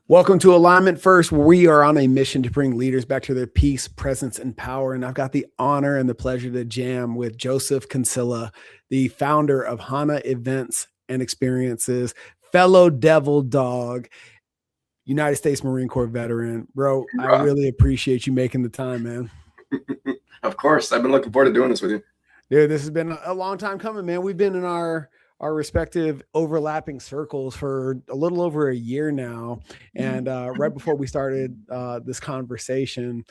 Welcome to Alignment First, where we are on a mission to bring leaders back to their peace, presence, and power. And I've got the honor and the pleasure to jam with Joseph Cancilla, the founder of Hana Events and Experiences, fellow devil dog, United States Marine Corps veteran. Bro, I really appreciate you making the time, man. Of course. I've been looking forward to doing this with you. Dude, this has been a long time coming, man. We've been in our respective overlapping circles for a little over a year now. And right before we started this conversation,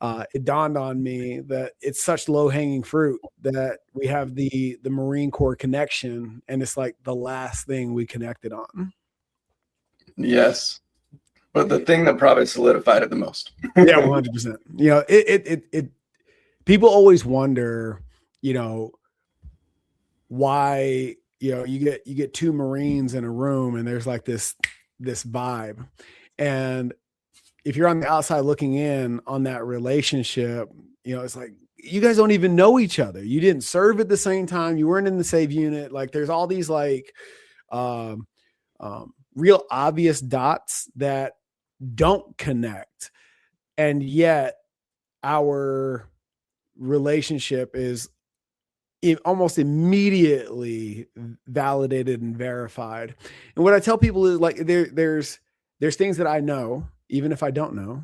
it dawned on me that it's such low hanging fruit that we have the Marine Corps connection, and it's like the last thing we connected on. Yes. But the thing that probably solidified it the most. Yeah, 100%. You know, it people always wonder, you know, why, you know, you get two Marines in a room and there's like this vibe. And if you're on the outside looking in on that relationship, you know, it's like, you guys don't even know each other. You didn't serve at the same time. You weren't in the same unit. Like there's all these like real obvious dots that don't connect. And yet our relationship is almost immediately validated and verified. And what I tell people is like, there's things that I know, even if I don't know,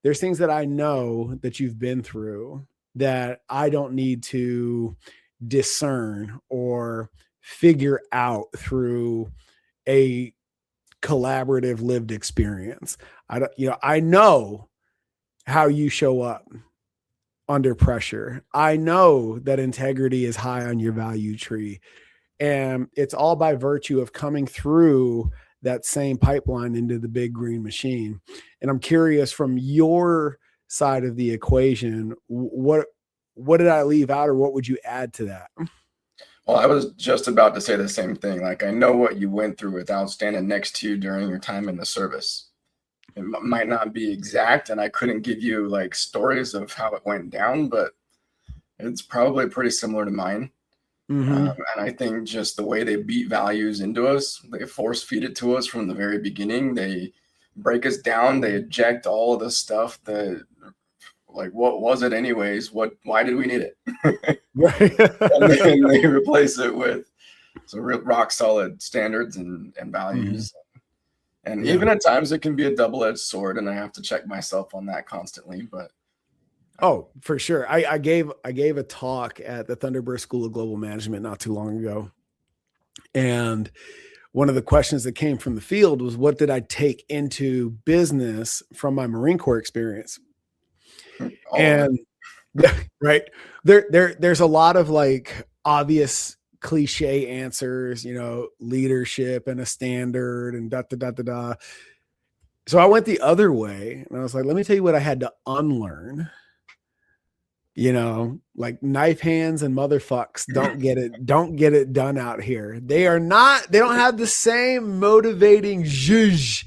there's things that I know that you've been through that I don't need to discern or figure out through a collaborative lived experience. I know how you show up under pressure. I know that integrity is high on your value tree, and it's all by virtue of coming through that same pipeline into the big green machine. And I'm curious, from your side of the equation, what did I leave out, or what would you add to that? Well, I was just about to say the same thing. Like, I know what you went through without standing next to you during your time in the service. It might not be exact, and I couldn't give you like stories of how it went down, but it's probably pretty similar to mine. And I think just the way they beat values into us, they force feed it to us from the very beginning. They break us down. They eject all of the stuff that, like, what was it anyways? Why did we need it? Right. And then they replace it with some real rock solid standards and values. And even at times it can be a double-edged sword, and I have to check myself on that constantly. But oh, for sure. I gave a talk at the Thunderbird School of Global Management not too long ago. And one of the questions that came from the field was, what did I take into business from my Marine Corps experience? And right there's a lot of like obvious cliche answers, you know, leadership and a standard and da da da da da. So I went the other way, and I was like, let me tell you what I had to unlearn. You know, like knife hands and motherfucks don't get it done out here. They don't have the same motivating zhuzh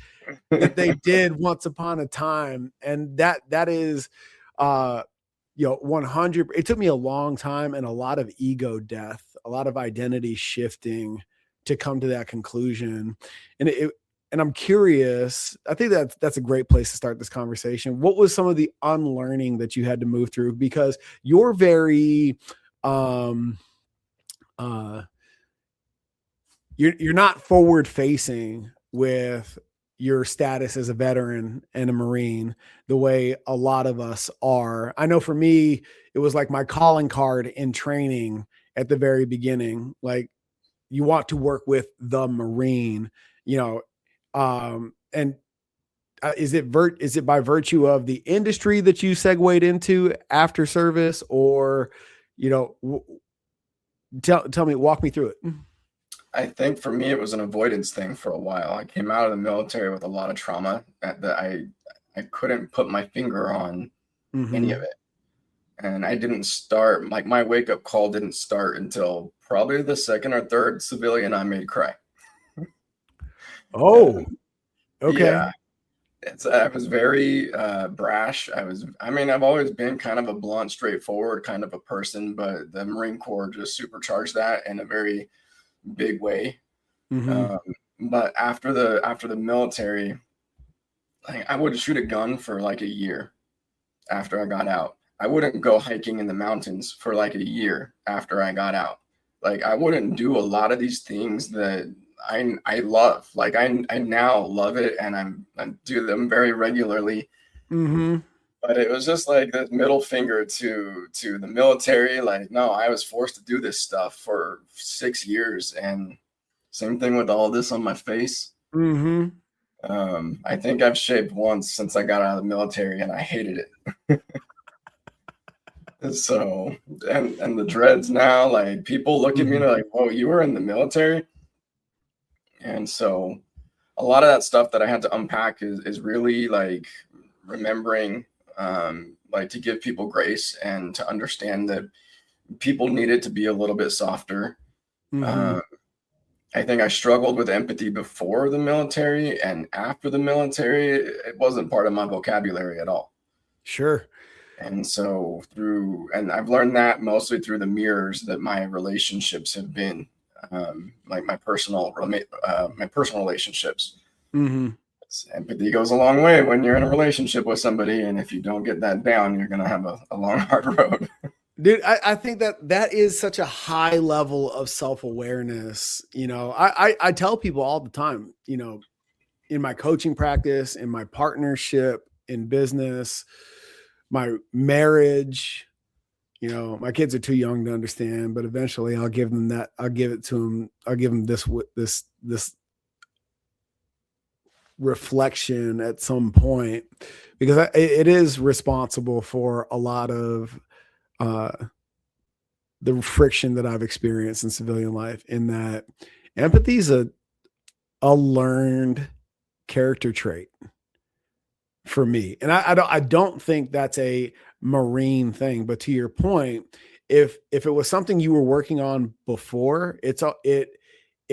that they did once upon a time. And that is, you know, 100. It took me a long time and a lot of ego death, a lot of identity shifting to come to that conclusion. And I'm curious, I think that's a great place to start this conversation. What was some of the unlearning that you had to move through? Because you're very, you're not forward facing with your status as a veteran and a Marine the way a lot of us are. I know for me, it was like my calling card in training at the very beginning. Like, you want to work with the Marine, you know, and is it by virtue of the industry that you segued into after service, or, you know, tell me, walk me through it. I think for me, it was an avoidance thing for a while. I came out of the military with a lot of trauma that I couldn't put my finger on any of it. And I didn't start, like, my wake up call didn't start until probably the second or third civilian I made cry. Oh, okay. Yeah. I was very brash. I've always been kind of a blunt, straightforward kind of a person, but the Marine Corps just supercharged that in a very big way. But after the military, like, I would shoot a gun for like a year after I got out. I wouldn't go hiking in the mountains for like a year after I got out. Like, I wouldn't do a lot of these things that I love. Like, I now love it, and I do them very regularly. Mm-hmm. But it was just like this middle finger to the military. Like, no, I was forced to do this stuff for 6 years, and same thing with all this on my face. Mm-hmm. I think I've shaved once since I got out of the military, and I hated it. So, and the dreads now, like, people look at me and they're like, "Whoa, you were in the military?" And so, a lot of that stuff that I had to unpack is really like remembering, like, to give people grace and to understand that people needed to be a little bit softer. Mm-hmm. Uh, I think I struggled with empathy before the military, and after the military, it wasn't part of my vocabulary at all. Sure. And so and I've learned that mostly through the mirrors that my relationships have been, like my personal relationships. Mm-hmm. Empathy goes a long way when you're in a relationship with somebody, and if you don't get that down, you're gonna have a long, hard road. Dude, I think that is such a high level of self-awareness. I tell people all the time, in my coaching practice, in my partnership, in business, my marriage, my kids are too young to understand, but eventually I'll give them that. I'll give it to them. I'll give them this reflection at some point, because it is responsible for a lot of the friction that I've experienced in civilian life, in that empathy is a learned character trait for me. And I don't think that's a Marine thing, but to your point, if it was something you were working on before, it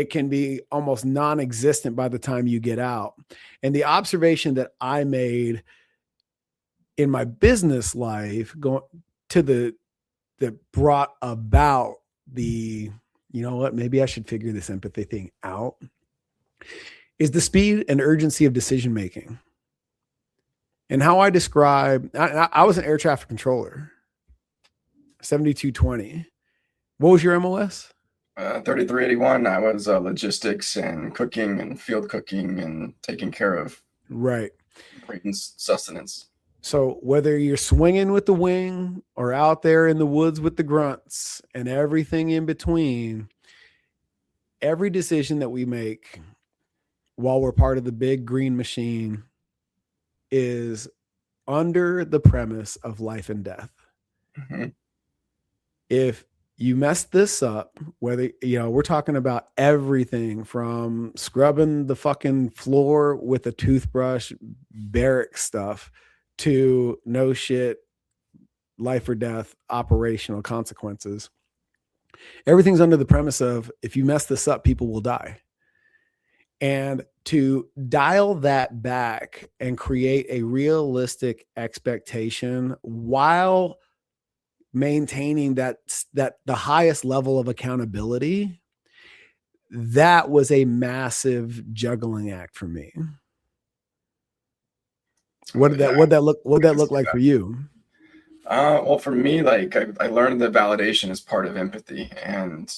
can be almost non-existent by the time you get out. And the observation that I made in my business life going to that brought about maybe I should figure this empathy thing out, is the speed and urgency of decision making. And how I describe, I was an air traffic controller, 7220. What was your MOS? 3381. I was logistics and cooking and field cooking and taking care of Right. sustenance. So whether you're swinging with the wing or out there in the woods with the grunts and everything in between, every decision that we make while we're part of the big green machine is under the premise of life and death. Mm-hmm. If you mess this up, whether, we're talking about everything from scrubbing the fucking floor with a toothbrush, barrack stuff, to no shit, life or death, operational consequences. Everything's under the premise of, if you mess this up, people will die. And to dial that back and create a realistic expectation while maintaining that the highest level of accountability, that was a massive juggling act for me. What did that look like for you? Well, for me, like, I learned that validation is part of empathy, and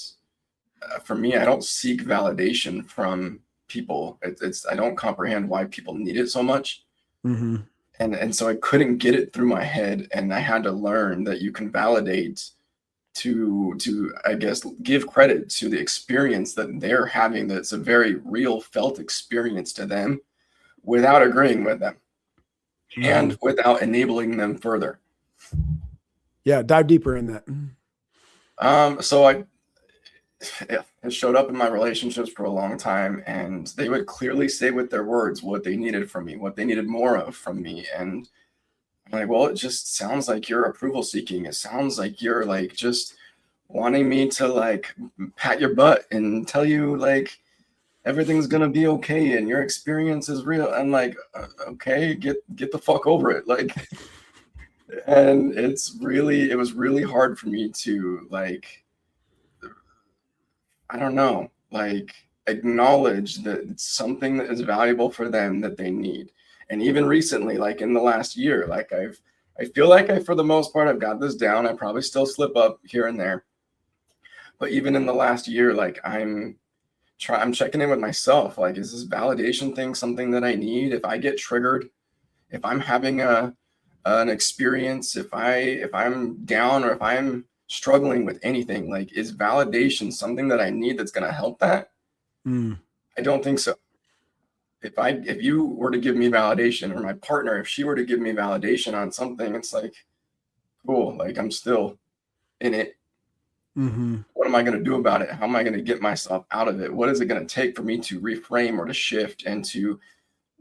for me, I don't seek validation from people. I don't comprehend why people need it so much. Mm-hmm. And so I couldn't get it through my head, and I had to learn that you can validate to I guess give credit to the experience that they're having, that's a very real felt experience to them, without agreeing with them. Mm-hmm. And without enabling them further. Yeah, dive deeper in that. So it showed up in my relationships for a long time, and they would clearly say with their words what they needed from me, what they needed more of from me. And I'm like, well, it just sounds like you're approval seeking. It sounds like you're like just wanting me to like pat your butt and tell you like everything's gonna be okay and your experience is real. I'm like, okay, get the fuck over it. Like, and it was really hard for me to like, I don't know, like, acknowledge that it's something that is valuable for them that they need. And even recently, like in the last year, like I feel like for the most part, I've got this down. I probably still slip up here and there. But even in the last year, like I'm checking in with myself. Like, is this validation thing something that I need? If I get triggered, if I'm having an experience, if I'm down, or if I'm struggling with anything, like, is validation something that I need that's going to help that? I don't think so. If you were to give me validation, or my partner, if she were to give me validation on something, it's like, cool, like I'm still in it. What am I going to do about it? How am I going to get myself out of it? What is it going to take for me to reframe or to shift and to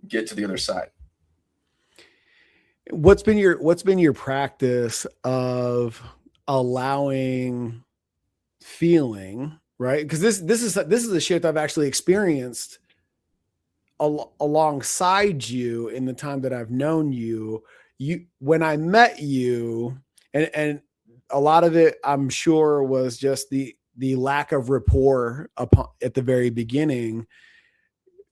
get to the other side? What's been your practice of allowing feeling, right? Because this is a shift I've actually experienced alongside you in the time that I've known you. When I met you, and a lot of it, I'm sure, was just the lack of rapport at the very beginning.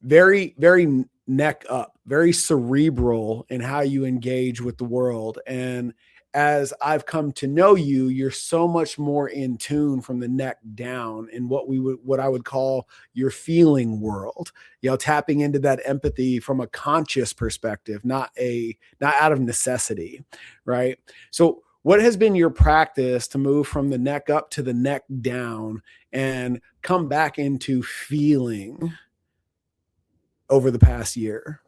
Very, very neck up, very cerebral in how you engage with the world. And as I've come to know you, you're so much more in tune from the neck down in what I would call your feeling world, tapping into that empathy from a conscious perspective, not out of necessity. Right. So what has been your practice to move from the neck up to the neck down and come back into feeling over the past year?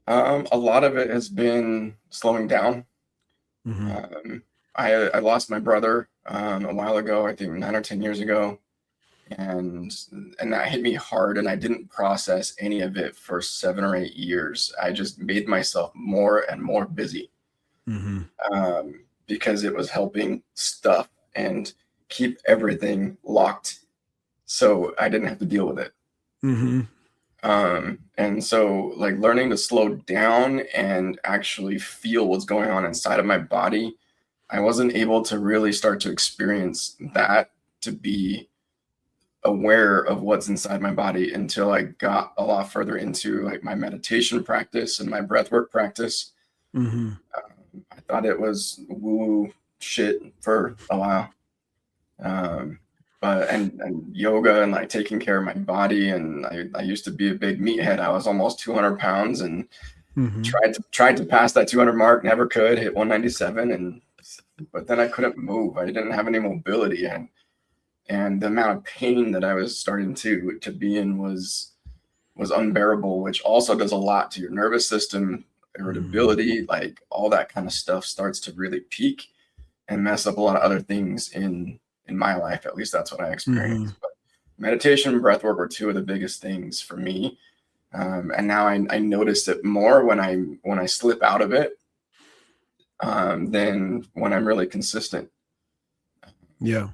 A lot of it has been slowing down. I lost my brother a while ago, I think 9 or 10 years ago, and that hit me hard, and I didn't process any of it for 7 or 8 years. I just made myself more and more busy because it was helping stuff and keep everything locked so I didn't have to deal with it. And so, like, learning to slow down and actually feel what's going on inside of my body, I wasn't able to really start to experience that, to be aware of what's inside my body, until I got a lot further into like my meditation practice and my breathwork practice. I thought it was woo shit for a while. But yoga and like taking care of my body, and I used to be a big meathead. I was almost 200 pounds and tried to pass that 200 mark, never could, hit 197, but then I couldn't move. I didn't have any mobility, and the amount of pain that I was starting to be in was unbearable, which also does a lot to your nervous system, irritability, like all that kind of stuff starts to really peak and mess up a lot of other things in my life. At least that's what I experienced. But meditation and breathwork were two of the biggest things for me. And now I notice it more when I slip out of it than when I'm really consistent. Yeah.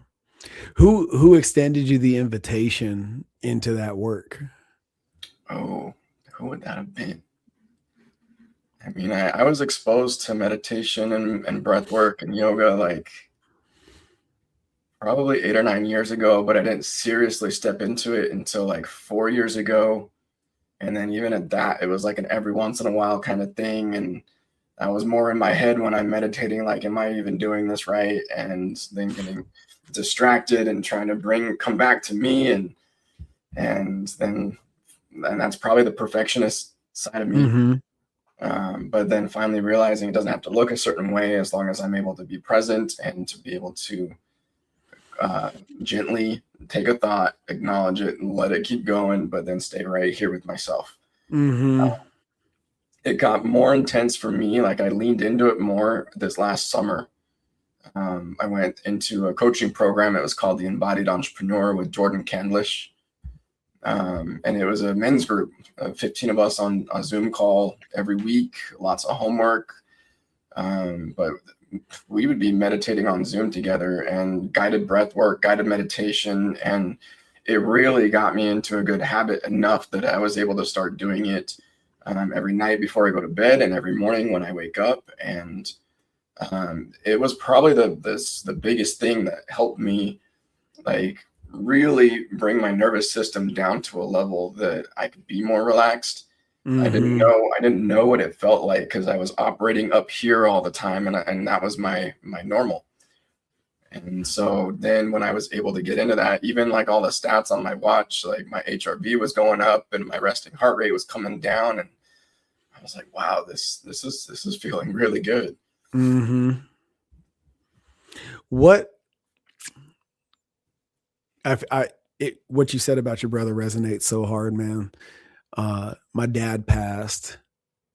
Who extended you the invitation into that work? Oh, who would that have been? I mean, I was exposed to meditation and breathwork and yoga like probably 8 or 9 years ago, but I didn't seriously step into it until like 4 years ago. And then even at that, it was like an every once in a while kind of thing. And I was more in my head when I'm meditating, like, am I even doing this right? And then getting distracted and trying to come back to me. And that's probably the perfectionist side of me. But then finally realizing it doesn't have to look a certain way as long as I'm able to be present and to be able to gently take a thought, acknowledge it, and let it keep going, but then stay right here with myself. It got more intense for me. Like, I leaned into it more this last summer. I went into a coaching program. It was called the Embodied Entrepreneur with Jordan Candlish. And it was a men's group, 15 of us on a Zoom call every week, lots of homework. But we would be meditating on Zoom together, and guided breath work, guided meditation. And it really got me into a good habit enough that I was able to start doing it every night before I go to bed and every morning when I wake up. And it was probably the biggest thing that helped me, like, really bring my nervous system down to a level that I could be more relaxed Mm-hmm. I didn't know what it felt like because I was operating up here all the time, and that was my normal. And so then when I was able to get into that, even like all the stats on my watch, like my HRV was going up and my resting heart rate was coming down, and I was like, wow, this is feeling really good. Mm-hmm. What what you said about your brother resonates so hard, man. My dad passed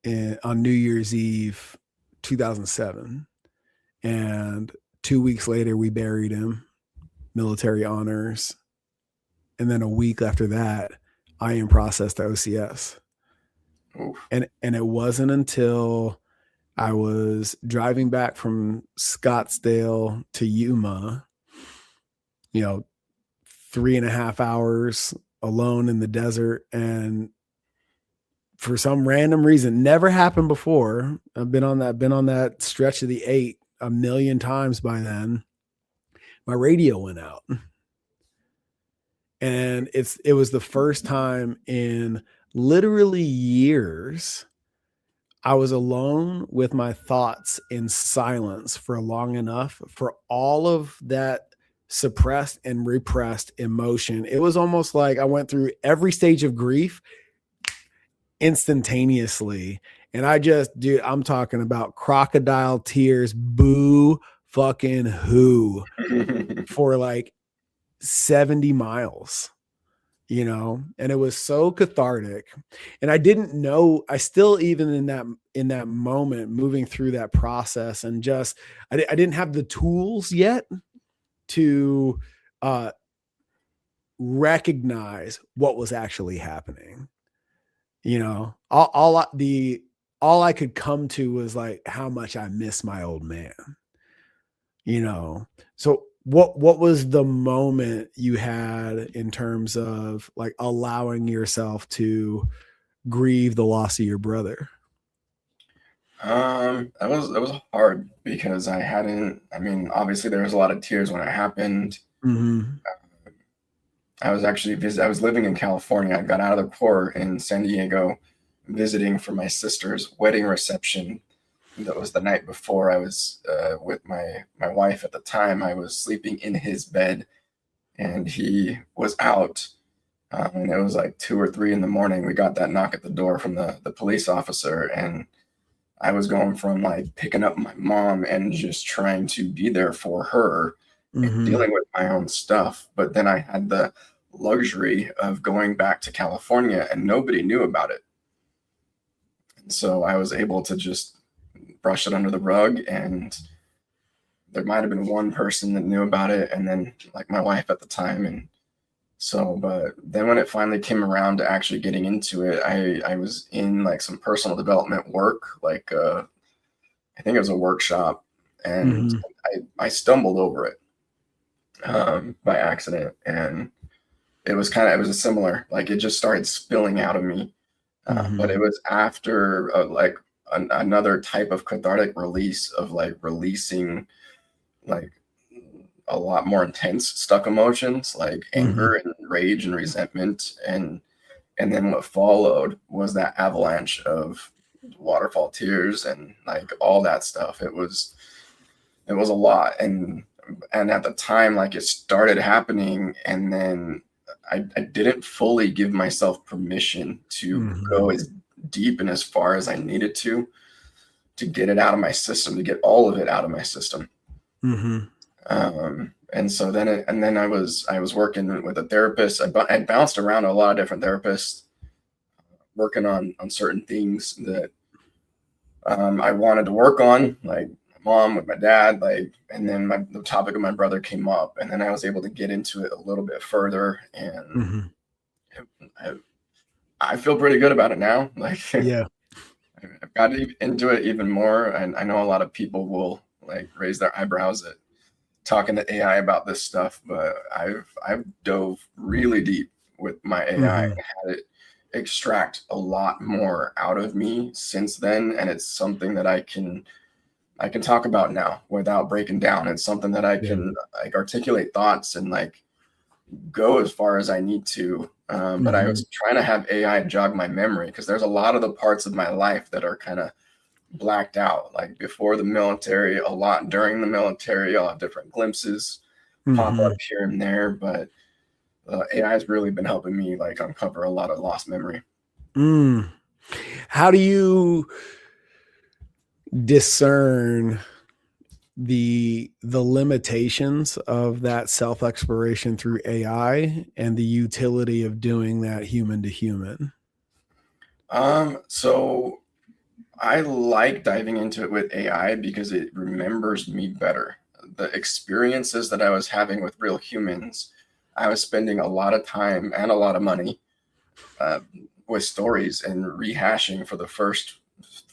on New Year's Eve, 2007, and 2 weeks later we buried him, military honors, and then a week after that, I am processed to OCS. Oof. And it wasn't until I was driving back from Scottsdale to Yuma, you know, 3.5 hours alone in the desert. And for some random reason, never happened before. I've been on that stretch of the 8 a million times by then. My radio went out. And it was the first time in literally years I was alone with my thoughts in silence for long enough for all of that suppressed and repressed emotion. It was almost like I went through every stage of grief instantaneously. And dude, I'm talking about crocodile tears, boo fucking who, for like 70 miles. And it was so cathartic. And I didn't know, I still, even in that moment, moving through that process, and just I didn't have the tools yet to recognize what was actually happening. All I could come to was like how much I miss my old man. So what was the moment you had in terms of like allowing yourself to grieve the loss of your brother? That was hard because I mean, obviously there was a lot of tears when it happened. Mm-hmm. I was living in California. I got out of the Corps in San Diego, visiting for my sister's wedding reception. That was the night before. I was with my wife at the time. I was sleeping in his bed, and he was out. And it was like 2 or 3 in the morning. We got that knock at the door from the police officer, and I was going from like picking up my mom and just trying to be there for her and Mm-hmm. dealing with my own stuff. But then I had the luxury of going back to California and nobody knew about it. And so I was able to just brush it under the rug, and there might have been one person that knew about it, and then like my wife at the time. And so, but then when it finally came around to actually getting into it, I was in like some personal development work, like I think it was a workshop, and Mm-hmm. I stumbled over it by accident, and it was a similar, like it just started spilling out of me. But Mm-hmm. it was after like another type of cathartic release of like releasing like a lot more intense stuck emotions like Mm-hmm. anger and rage and resentment, and then what followed was that avalanche of waterfall tears and like all that stuff. It was a lot, and at the time like it started happening, and then I didn't fully give myself permission to Mm-hmm. go as deep and as far as I needed to get it out of my system, to get all of it out of my system. Mm-hmm. And so then I was working with a therapist. I bounced around a lot of different therapists, working on certain things that I wanted to work on, like my mom with my dad, like, and then the topic of my brother came up, and then I was able to get into it a little bit further, and Mm-hmm. I, I feel pretty good about it now. Like Yeah. I've got into it even more, and I know a lot of people will like raise their eyebrows at talking to AI about this stuff, but I've dove really deep with my AI Mm-hmm. and had it extract a lot more out of me since then, and it's something that I can talk about now without breaking down. It's something that I Yeah. can like articulate thoughts and like go as far as I need to But I was trying to have AI jog my memory because there's a lot of the parts of my life that are kind of blacked out. Like before the military, a lot during the military, I'll have different glimpses pop up here and there. But AI has really been helping me like uncover a lot of lost memory. How do you discern the limitations of that self-exploration through AI and the utility of doing that human to human? So I like diving into it with AI because it remembers me better. The experiences that I was having with real humans, I was spending a lot of time and a lot of money with stories and rehashing for the first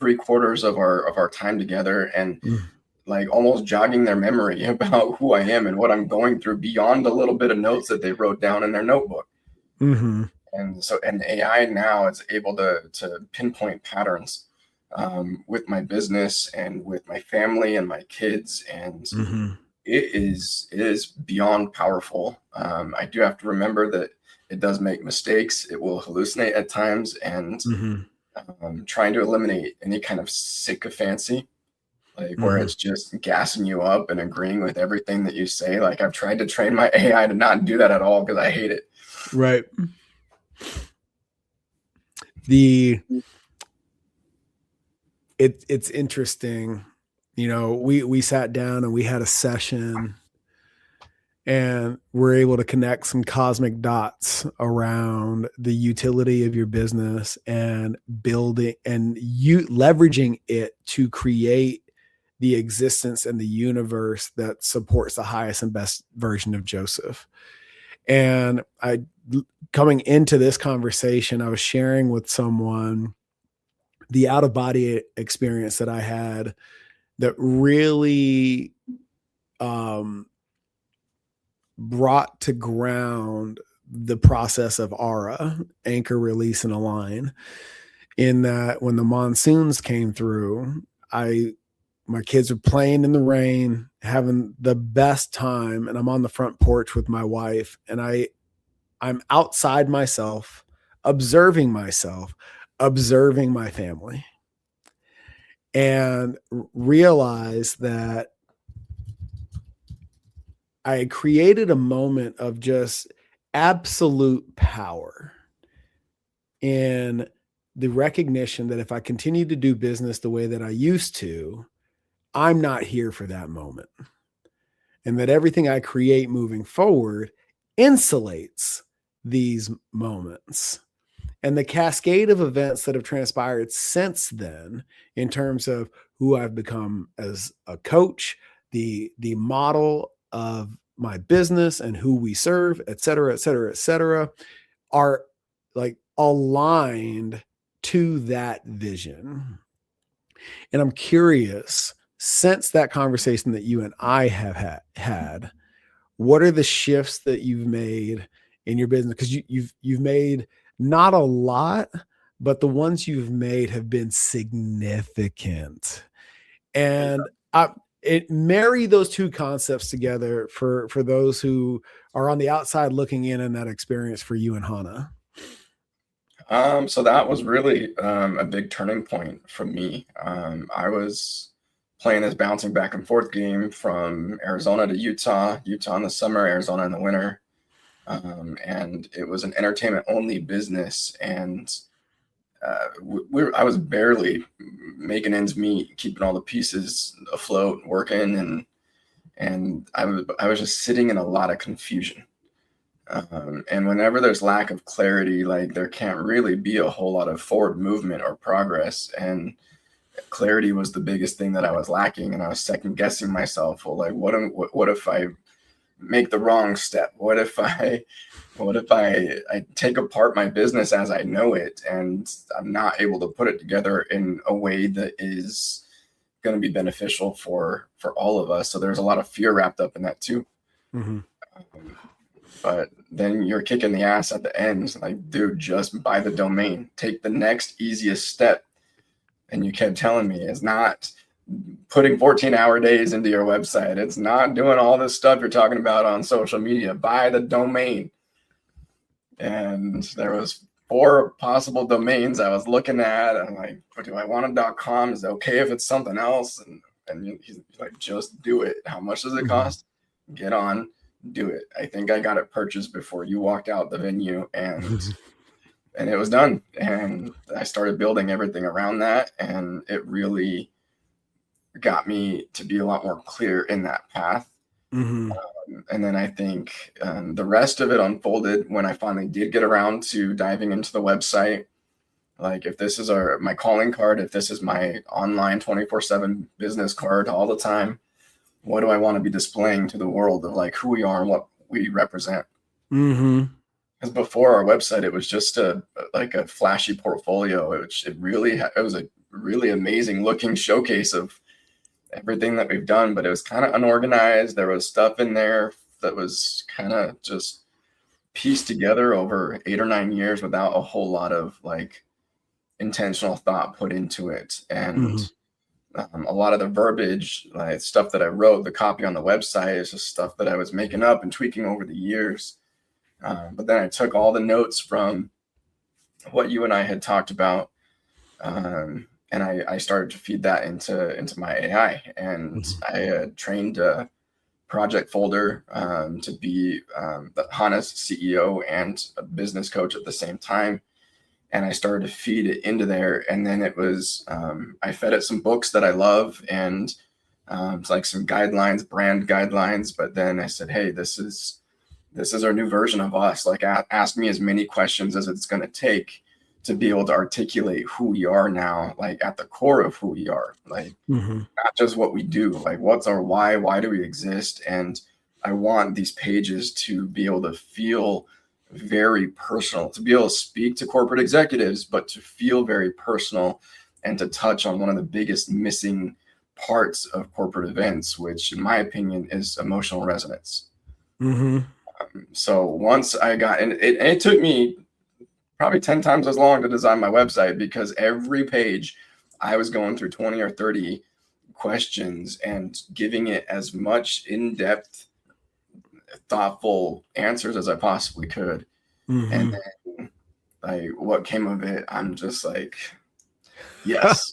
3/4 of our time together, and like almost jogging their memory about who I am and what I'm going through beyond a little bit of notes that they wrote down in their notebook. And so, and AI now is able to pinpoint patterns with my business and with my family and my kids, and it is beyond powerful. I do have to remember that it does make mistakes. It will hallucinate at times, and trying to eliminate any kind of sycophancy, like where it's just gassing you up and agreeing with everything that you say. Like I've tried to train my AI to not do that at all because I hate it. Right. It's interesting. We sat down and we had a session, and we're able to connect some cosmic dots around the utility of your business and building and leveraging it to create the existence and the universe that supports the highest and best version of Joseph. And coming into this conversation, I was sharing with someone the out of body experience that I had that really brought to ground the process of aura, anchor, release, and align. In that, when the monsoons came through, my kids are playing in the rain, having the best time, and I'm on the front porch with my wife, and I'm outside myself, observing my family, and realize that I created a moment of just absolute power in the recognition that if I continue to do business the way that I used to, I'm not here for that moment. And that everything I create moving forward insulates these moments. And the cascade of events that have transpired since then, in terms of who I've become as a coach, the model of my business and who we serve, et cetera, et cetera, et cetera, are like aligned to that vision. And I'm curious, since that conversation that you and I have had, what are the shifts that you've made in your business? Because you've made not a lot, but the ones you've made have been significant. And marry those two concepts together for those who are on the outside looking in that experience for you and Hana. So that was really a big turning point for me. I was playing this bouncing back and forth game from Arizona to Utah in the summer, Arizona in the winter. And it was an entertainment only business. And I was barely making ends meet, keeping all the pieces afloat, working. And I was just sitting in a lot of confusion. And whenever there's lack of clarity, like there can't really be a whole lot of forward movement or progress. And clarity was the biggest thing that I was lacking. And I was second guessing myself. Well, like, what if I make the wrong step? What if I take apart my business as I know it, and I'm not able to put it together in a way that is going to be beneficial for all of us? So there's a lot of fear wrapped up in that too. But then you're kicking the ass at the end. Like, dude, just buy the domain, take the next easiest step. And you kept telling me it's not putting 14-hour days into your website. It's not doing all this stuff you're talking about on social media. Buy the domain. and there was 4 possible domains I was looking at. I'm like, do I want a .com? Is it okay if it's something else? And he's like, just do it. How much does it cost? Get on, do it. I think I got it purchased before you walked out the venue, and it was done. And I started building everything around that, and it really got me to be a lot more clear in that path. And then I think the rest of it unfolded when I finally did get around to diving into the website. Like, if this is my calling card, if this is my online 24/7 business card all the time, what do I want to be displaying to the world of like who we are and what we represent? Because before our website, it was just a flashy portfolio. It was a really amazing looking showcase of everything that we've done, but it was kind of unorganized. There was stuff in there that was kind of just pieced together over 8 or 9 years without a whole lot of like intentional thought put into it. And a lot of the verbiage, like stuff that I wrote, the copy on the website is just stuff that I was making up and tweaking over the years. But then I took all the notes from what you and I had talked about, and I started to feed that into my AI. And I trained a project folder to be the Hana's CEO and a business coach at the same time. And I started to feed it into there. And then it was, I fed it some books that I love, and it's like some guidelines, brand guidelines. But then I said, hey, this is our new version of us. Like, ask me as many questions as it's going to take to be able to articulate who we are now, like at the core of who we are, like not just what we do, like what's our why do we exist? And I want these pages to be able to feel very personal, to be able to speak to corporate executives, but to feel very personal and to touch on one of the biggest missing parts of corporate events, which in my opinion is emotional resonance. So once I got, and it took me probably 10 times as long to design my website, because every page I was going through 20 or 30 questions and giving it as much in-depth, thoughtful answers as I possibly could. And then like what came of it, I'm just like, yes.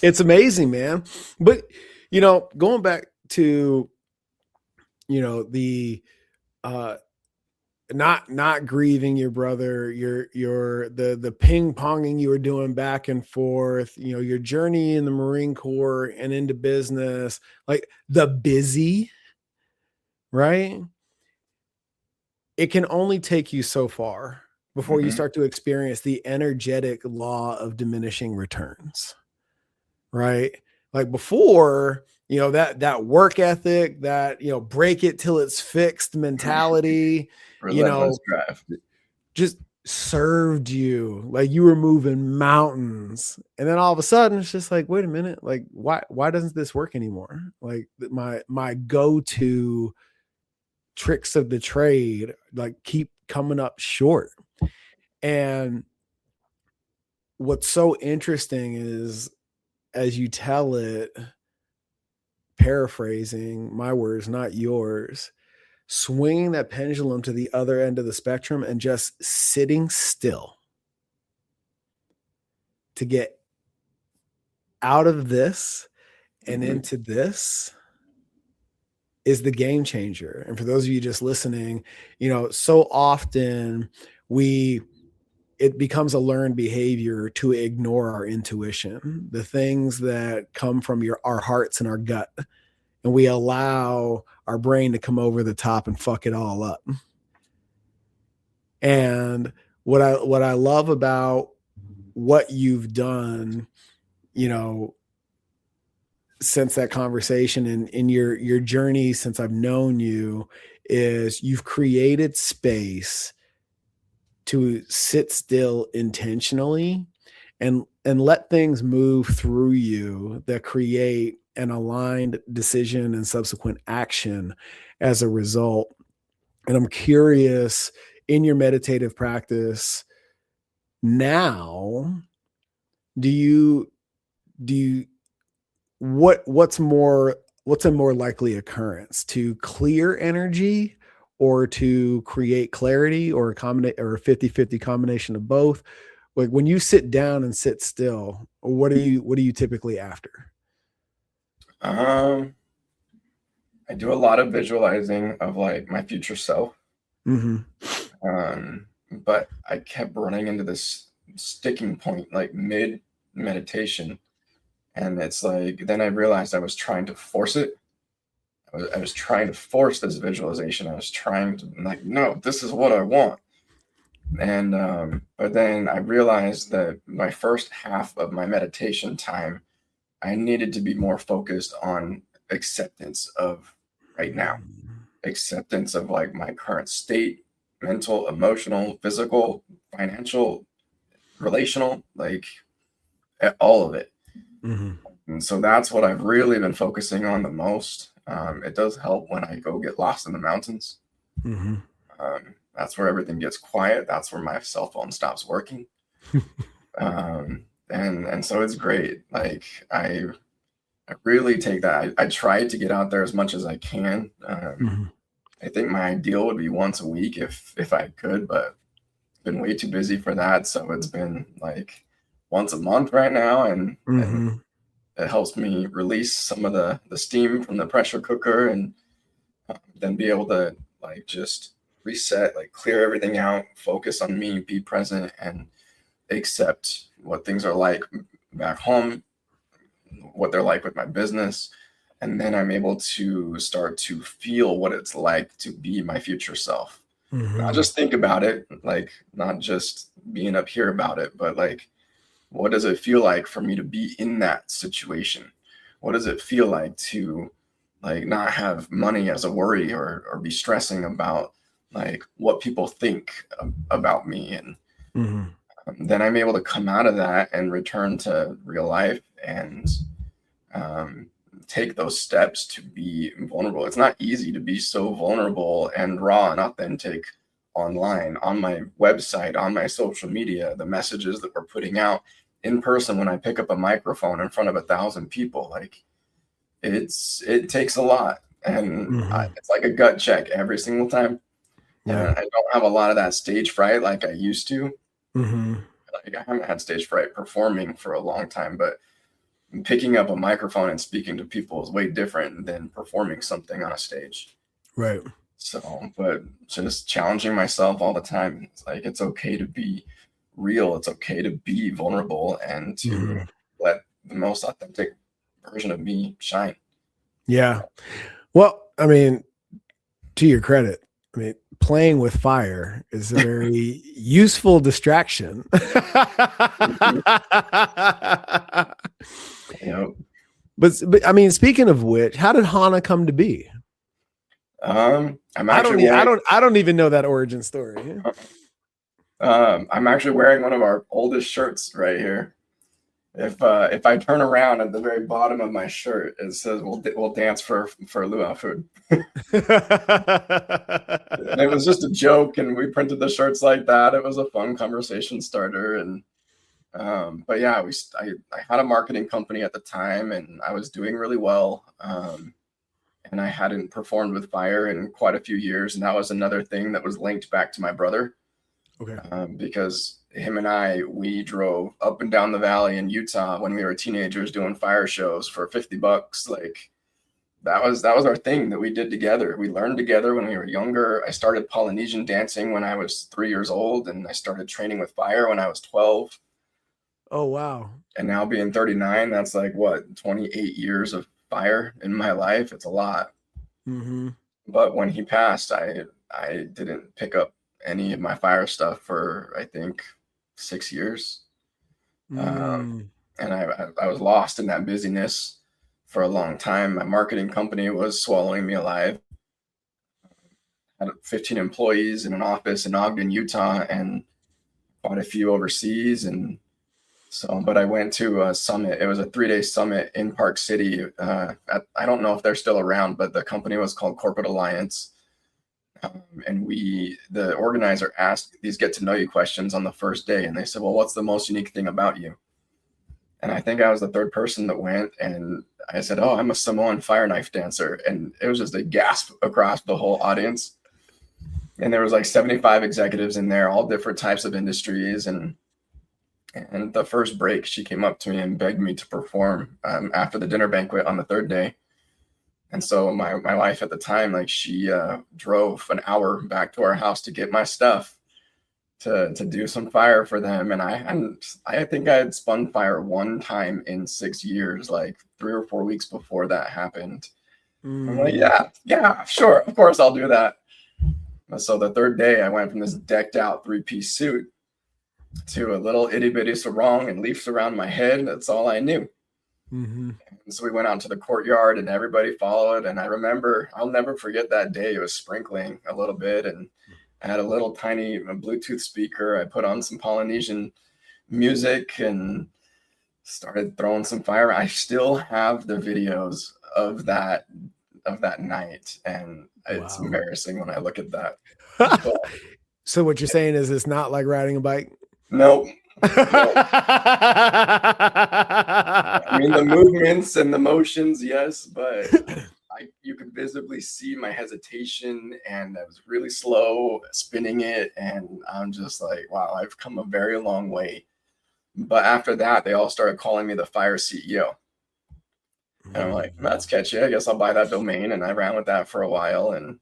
It's amazing, man. But, going back to, the, not grieving your brother, the ping ponging you were doing back and forth, your journey in the Marine Corps and into business, like the busy, right? It can only take you so far before you start to experience the energetic law of diminishing returns, right? Like before, that work ethic, that, break it till it's fixed mentality, Relentless drive, just served you. Like you were moving mountains. And then all of a sudden it's just like, wait a minute, like why doesn't this work anymore? Like my go-to tricks of the trade like keep coming up short. And what's so interesting is, as you tell it, paraphrasing my words, not yours, swinging that pendulum to the other end of the spectrum and just sitting still to get out of this and into this is the game changer. And for those of you just listening, so often it becomes a learned behavior to ignore our intuition, the things that come from our hearts and our gut. And we allow our brain to come over the top and fuck it all up. And what I love about what you've done, since that conversation and in your journey since I've known you, is you've created space to sit still intentionally and let things move through you that create an aligned decision and subsequent action as a result. And I'm curious, in your meditative practice now, what's a more likely occurrence, to clear energy or to create clarity, or a 50-50 combination of both? Like when you sit down and sit still, what are you typically after? I do a lot of visualizing of like my future self. Mm-hmm. But I kept running into this sticking point like mid meditation. And it's like, then I realized I was trying to force it. I was trying to force this visualization. I was trying to, like, no, this is what I want. And, but then I realized that my first half of my meditation time, I needed to be more focused on acceptance of right now, acceptance of like my current state, mental, emotional, physical, financial, relational, like all of it. Mm-hmm. And so that's what I've really been focusing on the most. It does help when I go get lost in the mountains. Mm-hmm. That's where everything gets quiet. That's where my cell phone stops working. And so it's great. Like I really take that. I try to get out there as much as I can. Mm-hmm. I think my ideal would be once a week if I could, but I've been way too busy for that. So it's been like once a month right now, and Mm-hmm. it helps me release some of the steam from the pressure cooker, and then be able to like just reset, like clear everything out, focus on me, be present, and accept what things are like back home, what they're like with my business. And then I'm able to start to feel what it's like to be my future self. Not Mm-hmm. just think about it, like not just being up here about it, but like, what does it feel like for me to be in that situation? What does it feel like to like not have money as a worry, or be stressing about like what people think about me? And Mm-hmm. then I'm able to come out of that and return to real life, and um, take those steps to be vulnerable. It's not easy to be so vulnerable and raw and authentic online, on my website, on my social media, the messages that we're putting out in person. When I pick up a microphone in front of 1,000 people, like it takes a lot, and Mm-hmm. it's like a gut check every single time. Yeah. I don't have a lot of that stage fright like I used to. Mm-hmm. Like I haven't had stage fright performing for a long time, but picking up a microphone and speaking to people is way different than performing something on a stage. Right. So, but just challenging myself all the time. It's like, it's okay to be real. It's okay to be vulnerable, and to Mm-hmm. let the most authentic version of me shine. Yeah. Well, I mean, to your credit, I mean, playing with fire is a very useful distraction. Mhm. You know, But I mean, speaking of which, how did Hana come to be? I'm actually wearing I don't even know that origin story. I'm actually wearing one of our oldest shirts right here. If I turn around, at the very bottom of my shirt, it says we'll dance for luau food. And it was just a joke, and we printed the shirts like that. It was a fun conversation starter. And but yeah, I had a marketing company at the time, and I was doing really well. And I hadn't performed with fire in quite a few years, and that was another thing that was linked back to my brother. Okay. Because him and we drove up and down the valley in Utah when we were teenagers doing fire shows for $50. Like that was our thing that we did together. We learned together when we were younger. I started Polynesian dancing when I was 3 years old, and I started training with fire when I was 12. Oh, wow. And now being 39, that's like what, 28 years of fire in my life. It's a lot. Mm-hmm. But when he passed, I didn't pick up any of my fire stuff for I think 6 years. Mm. And I was lost in that busyness for a long time. My marketing company was swallowing me alive. I had 15 employees in an office in Ogden, Utah, and quite a few overseas. And so, but I went to a summit. It was a 3-day summit in Park City. I don't know if they're still around, but the company was called Corporate Alliance. And the organizer asked these get to know you questions on the first day. And they said, well, what's the most unique thing about you? And I think I was the third person that went, and I said, oh, I'm a Samoan fire knife dancer. And it was just a gasp across the whole audience. And there was like 75 executives in there, all different types of industries. And the first break, she came up to me and begged me to perform after the dinner banquet on the third day. And so my wife at the time, like she drove an hour back to our house to get my stuff to do some fire for them. And I think I had spun fire one time in 6 years, like 3 or 4 weeks before that happened. I'm like, yeah, sure, of course I'll do that. So the third day, I went from this decked out 3-piece suit to a little itty bitty sarong and leaves around my head. That's all I knew. And so we went out to the courtyard and everybody followed. And I remember, I'll never forget that day. It was sprinkling a little bit, and I had a little tiny Bluetooth speaker. I put on some Polynesian music and started throwing some fire. I still have the videos of that night, and it's embarrassing when I look at that. But, so what you're saying is it's not like riding a bike? No. I mean, the movements and the motions, yes, but you could visibly see my hesitation, and I was really slow spinning it. And I'm just like, wow, I've come a very long way. But after that, they all started calling me the Fire CEO. And I'm like, that's catchy. I guess I'll buy that domain. And I ran with that for a while. And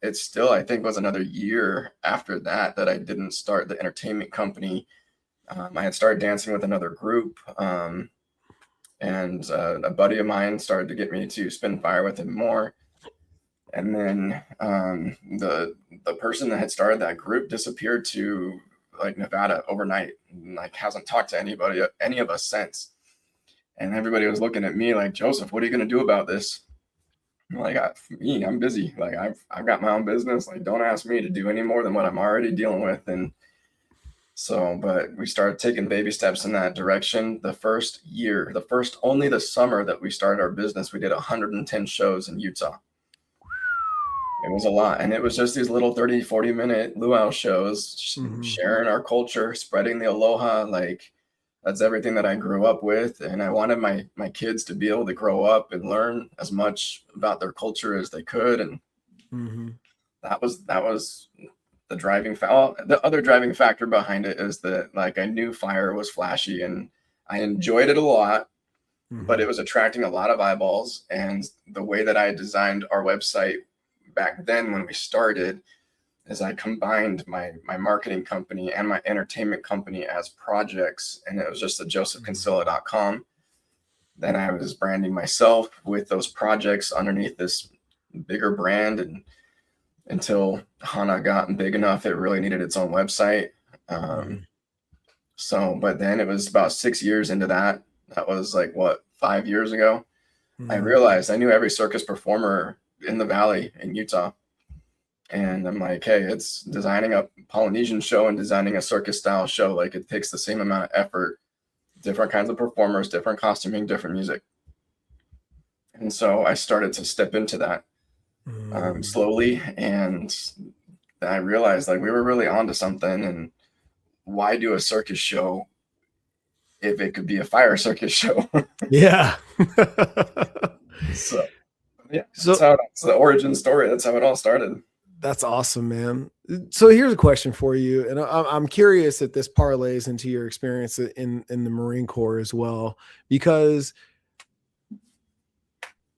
it still, I think, was another year after that I didn't start the entertainment company. I had started dancing with another group. And a buddy of mine started to get me to spin fire with him more. And then the person that had started that group disappeared to like Nevada overnight, and like hasn't talked to any of us since. And everybody was looking at me like, Joseph, what are you going to do about this? I'm like, I'm busy. Like I've got my own business. Like, don't ask me to do any more than what I'm already dealing with. And so, but we started taking baby steps in that direction. The first year, only the summer that we started our business, we did 110 shows in Utah. It was a lot. And it was just these little 30, 40-minute luau shows, sharing our culture, spreading the aloha. Like, that's everything that I grew up with. And I wanted my kids to be able to grow up and learn as much about their culture as they could. And that was the driving the other driving factor behind it is that, like, I knew fire was flashy and I enjoyed it a lot, but it was attracting a lot of eyeballs. And the way that I designed our website back then when we started is I combined my marketing company and my entertainment company as projects, and it was just the josephcancilla.com. Then I was branding myself with those projects underneath this bigger brand, and until Hana got big enough, it really needed its own website. But then it was about 6 years into that. That was like, 5 years ago. I realized I knew every circus performer in the Valley in Utah. And I'm like, hey, it's designing a Polynesian show and designing a circus style show. Like, it takes the same amount of effort, different kinds of performers, different costuming, different music. And so I started to step into that slowly. And I realized, like, we were really onto something. And why do a circus show if it could be a fire circus show? Yeah. So that's the origin story. That's how it all started. That's awesome, man. So here's a question for you. And I'm curious if this parlays into your experience in the Marine Corps as well, because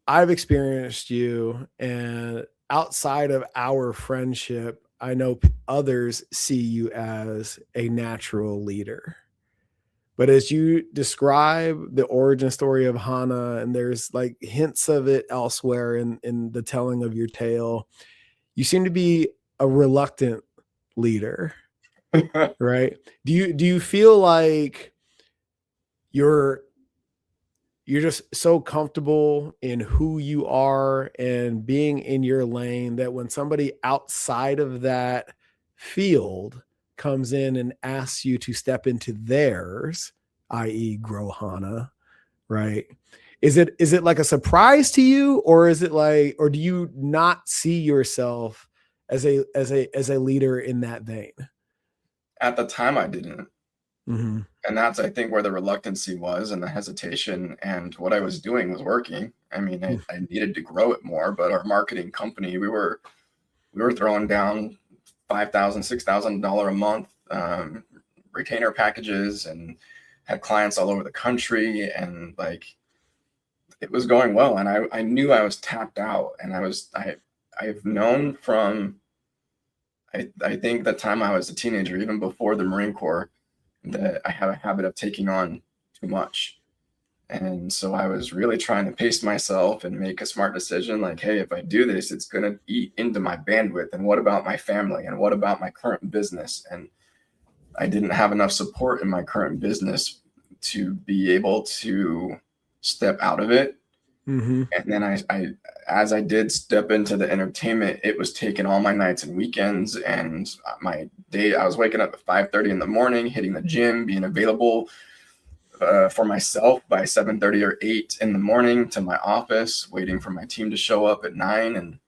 I've experienced you, and outside of our friendship, I know others see you as a natural leader. But as you describe the origin story of Hana, and there's like hints of it elsewhere in the telling of your tale, you seem to be a reluctant leader, right? Do you feel like you're just so comfortable in who you are and being in your lane that when somebody outside of that field comes in and asks you to step into theirs, i.e. grow Hana, right? Is it like a surprise to you, or is it like, or do you not see yourself as a leader in that vein? At the time, I didn't. And that's, I think, where the reluctancy was and the hesitation, and what I was doing was working. I mean, I needed to grow it more, but our marketing company, we were we were throwing down $5,000, $6,000 a month retainer packages, and had clients all over the country, and like it was going well. And I knew I was tapped out, and I've known from I think the time I was a teenager, even before the Marine Corps, that I have a habit of taking on too much. And so I was really trying to pace myself and make a smart decision like, hey, if I do this, it's going to eat into my bandwidth. And what about my family? And what about my current business? And I didn't have enough support in my current business to be able to step out of it. Mm-hmm. And then as I did step into the entertainment, it was taking all my nights and weekends, and my day. I was waking up at 5:30 in the morning, hitting the gym, being available for myself by 7:30 or 8 in the morning to my office, waiting for my team to show up at 9,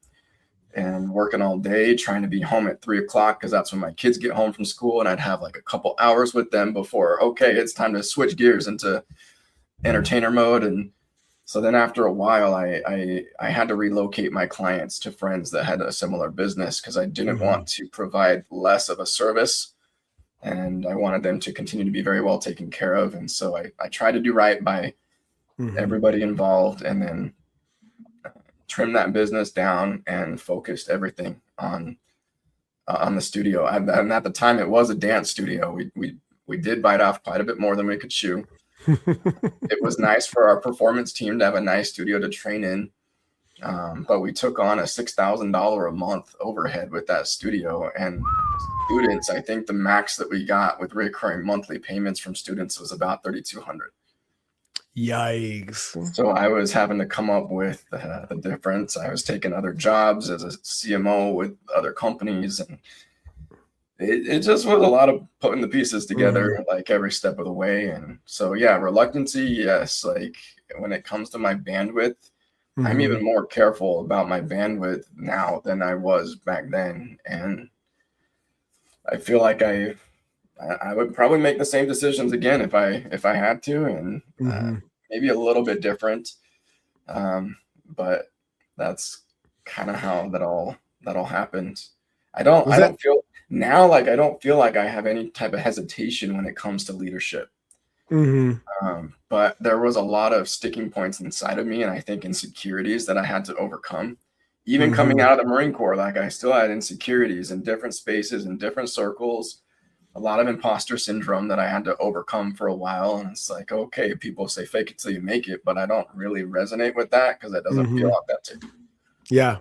and working all day, trying to be home at 3 o'clock because that's when my kids get home from school, and I'd have like a couple hours with them before, okay, it's time to switch gears into entertainer mode. And so then after a while, I had to relocate my clients to friends that had a similar business because I didn't want to provide less of a service, and I wanted them to continue to be very well taken care of. And so I tried to do right by everybody involved, and then trim that business down and focused everything on the studio. And at the time, it was a dance studio. We did bite off quite a bit more than we could chew. It was nice for our performance team to have a nice studio to train in, but we took on a $6,000 a month overhead with that studio. And students, I think the max that we got with recurring monthly payments from students was about $3,200. Yikes. So I was having to come up with the difference. I was taking other jobs as a CMO with other companies, and it just was a lot of putting the pieces together, like every step of the way. And so, yeah, reluctancy, yes. Like when it comes to my bandwidth, I'm even more careful about my bandwidth now than I was back then. And I feel like I would probably make the same decisions again if I had to, and maybe a little bit different. But that's kind of how that all happened. I don't feel now like I don't feel like I have any type of hesitation when it comes to leadership. But there was a lot of sticking points inside of me, and I think insecurities that I had to overcome. Even coming out of the Marine Corps, like I still had insecurities in different spaces and different circles, a lot of imposter syndrome that I had to overcome for a while. And it's like, okay, people say fake it till you make it, but I don't really resonate with that because it doesn't feel authentic. Yeah.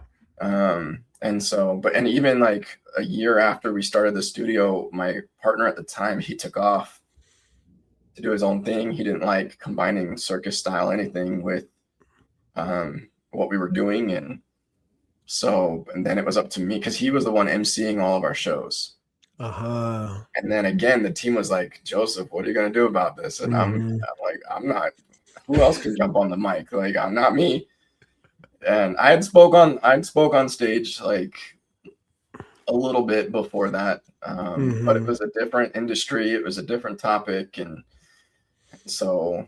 And so, and even like a year after we started the studio, my partner at the time, he took off to do his own thing. He didn't like combining circus style anything with what we were doing. And so, and then it was up to me because he was the one emceeing all of our shows. And then again, the team was like, Joseph, what are you going to do about this? And I'm like, I'm not, who else can jump on the mic? Like, I'm not me. And I spoke on stage like a little bit before that. But it was a different industry. It was a different topic. And so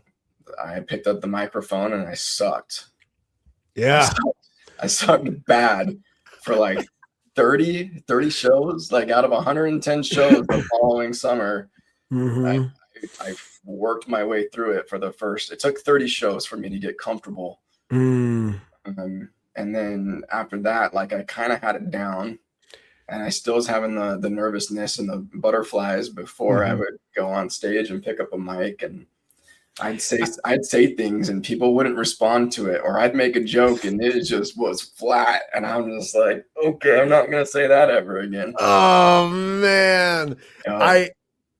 I picked up the microphone and I sucked. Yeah. I sucked bad for like 30 shows, like out of 110 shows the following summer. I worked my way through it it took 30 shows for me to get comfortable. And then after that, like I kind of had it down, and I still was having the nervousness and the butterflies before I would go on stage and pick up a mic, and I'd say things and people wouldn't respond to it, or I'd make a joke and it just was flat, and I'm just like, okay, I'm not gonna say that ever again. Oh man, I'm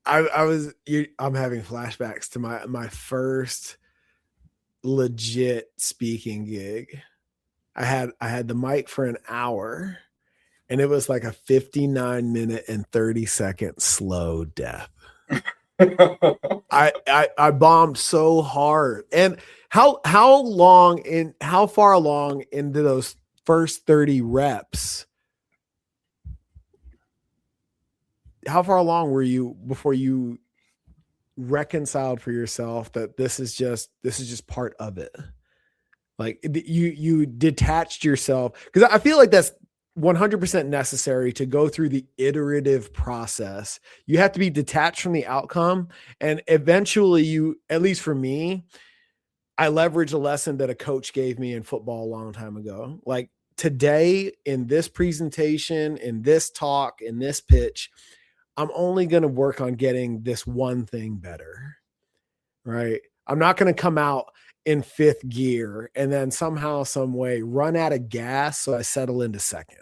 having flashbacks to my first legit speaking gig. I had the mic for an hour, and it was like a 59-minute and 30-second slow death. I bombed so hard. And how far along into those first 30 reps? How far along were you before you reconciled for yourself that this is just part of it? Like you detached yourself, because I feel like that's 100% necessary to go through the iterative process. You have to be detached from the outcome. And eventually you, at least for me, I leverage a lesson that a coach gave me in football a long time ago. Like today in this presentation, in this talk, in this pitch, I'm only going to work on getting this one thing better, right? I'm not going to come out in fifth gear and then somehow, some way run out of gas. So I settle into second,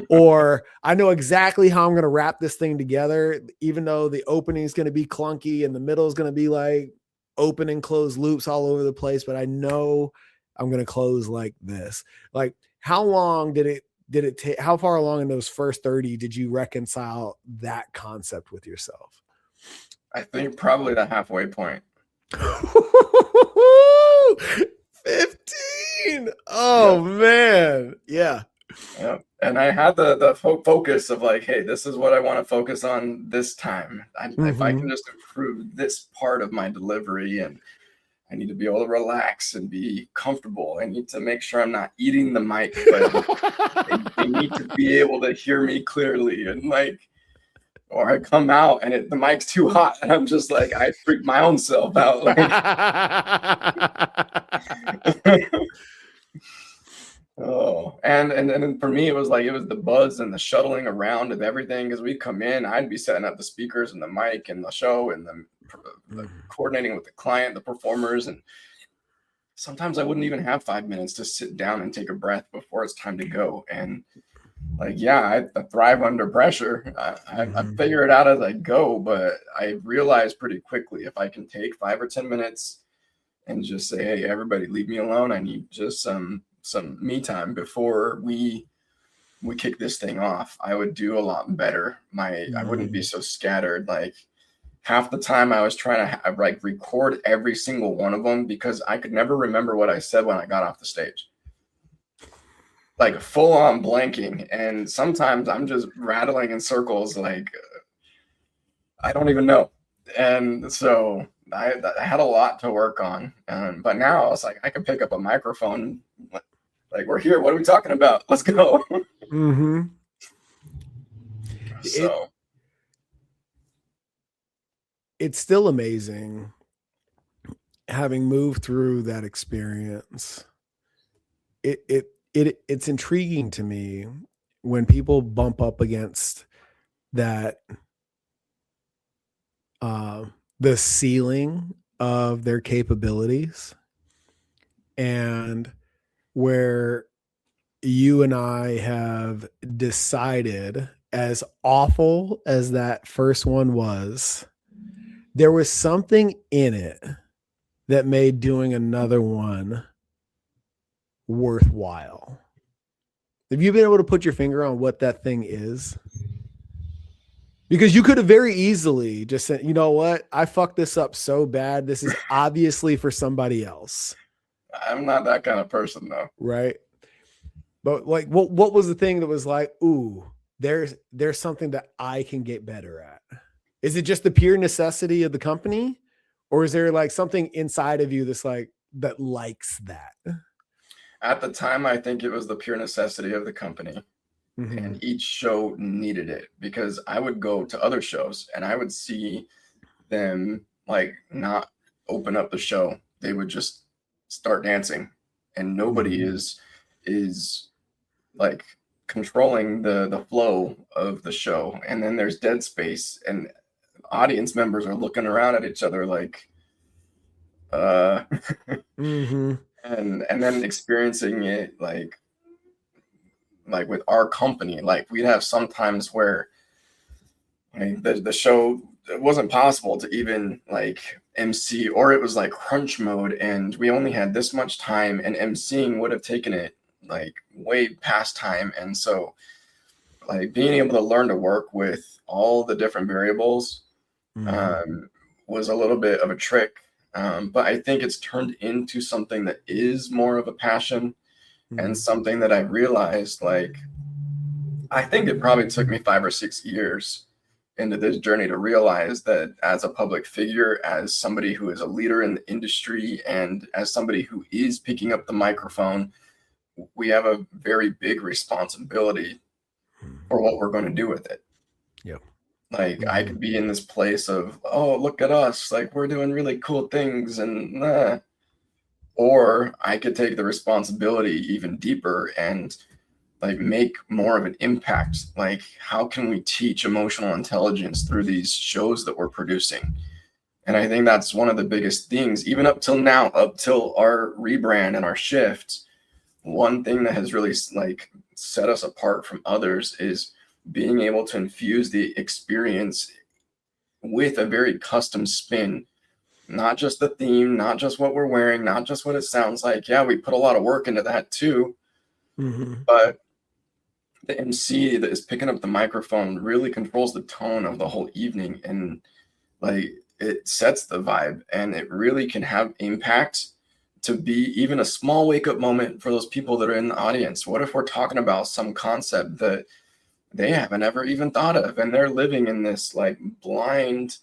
or I know exactly how I'm going to wrap this thing together, even though the opening is going to be clunky and the middle is going to be like open and close loops all over the place. But I know I'm going to close like this. Like how long did it take? How far along in those first 30 did you reconcile that concept with yourself? I think probably the halfway point. 15. Oh man. Yeah. Yeah. And I had the focus of like, hey, this is what I want to focus on this time. If I can just improve this part of my delivery, and I need to be able to relax and be comfortable. I need to make sure I'm not eating the mic, but they need to be able to hear me clearly. And like, or I come out and the mic's too hot and I'm just like, I freak my own self out. Like, oh, and for me, it was the buzz and the shuttling around of everything. As we come in, I'd be setting up the speakers and the mic and the show and the coordinating with the client, the performers. And sometimes I wouldn't even have 5 minutes to sit down and take a breath before it's time to go. And like, yeah, I thrive under pressure. I figure it out as I go, but I realized pretty quickly if I can take 5 or 10 minutes and just say, hey, everybody, leave me alone. I need just some me time before we kick this thing off. I would do a lot better. I wouldn't be so scattered. Like half the time I was trying to record every single one of them because I could never remember what I said when I got off the stage. Like full on blanking. And sometimes I'm just rattling in circles. Like I don't even know. And so I had a lot to work on. But now I was like, I can pick up a microphone. Like, we're here. What are we talking about? Let's go. So it's still amazing having moved through that experience. It's intriguing to me when people bump up against that, the ceiling of their capabilities, and where you and I have decided, as awful as that first one was, there was something in it that made doing another one worthwhile. Have you been able to put your finger on what that thing is? Because you could have very easily just said, you know what? I fucked this up so bad. This is obviously for somebody else. I'm not that kind of person though. Right. But like, what was the thing that was like, ooh, there's something that I can get better at? Is it just the pure necessity of the company? Or is there like something inside of you that's like, that likes that? At the time, I think it was the pure necessity of the company. And each show needed it, because I would go to other shows and I would see them like not open up the show. They would just start dancing, and nobody is like controlling the flow of the show. And then there's dead space and audience members are looking around at each other like and then experiencing it like with our company. Like we'd have sometimes where the show, it wasn't possible to even like MC, or it was like crunch mode and we only had this much time, and MCing would have taken it like way past time. And so like being able to learn to work with all the different variables was a little bit of a trick. But I think it's turned into something that is more of a passion. And something that I realized, like, I think it probably took me 5 or 6 years into this journey to realize that as a public figure, as somebody who is a leader in the industry, and as somebody who is picking up the microphone, we have a very big responsibility for what we're going to do with it. Yep. Like I could be in this place of, oh, look at us, like we're doing really cool things, and or I could take the responsibility even deeper and like make more of an impact. Like how can we teach emotional intelligence through these shows that we're producing? And I think that's one of the biggest things, even up till now, up till our rebrand and our shift. One thing that has really like set us apart from others is being able to infuse the experience with a very custom spin. Not just the theme, not just what we're wearing, not just what it sounds like. Yeah, we put a lot of work into that too. But the MC that is picking up the microphone really controls the tone of the whole evening, and like it sets the vibe, and it really can have impact to be even a small wake up moment for those people that are in the audience. What if we're talking about some concept that they haven't ever even thought of, and they're living in this like blind,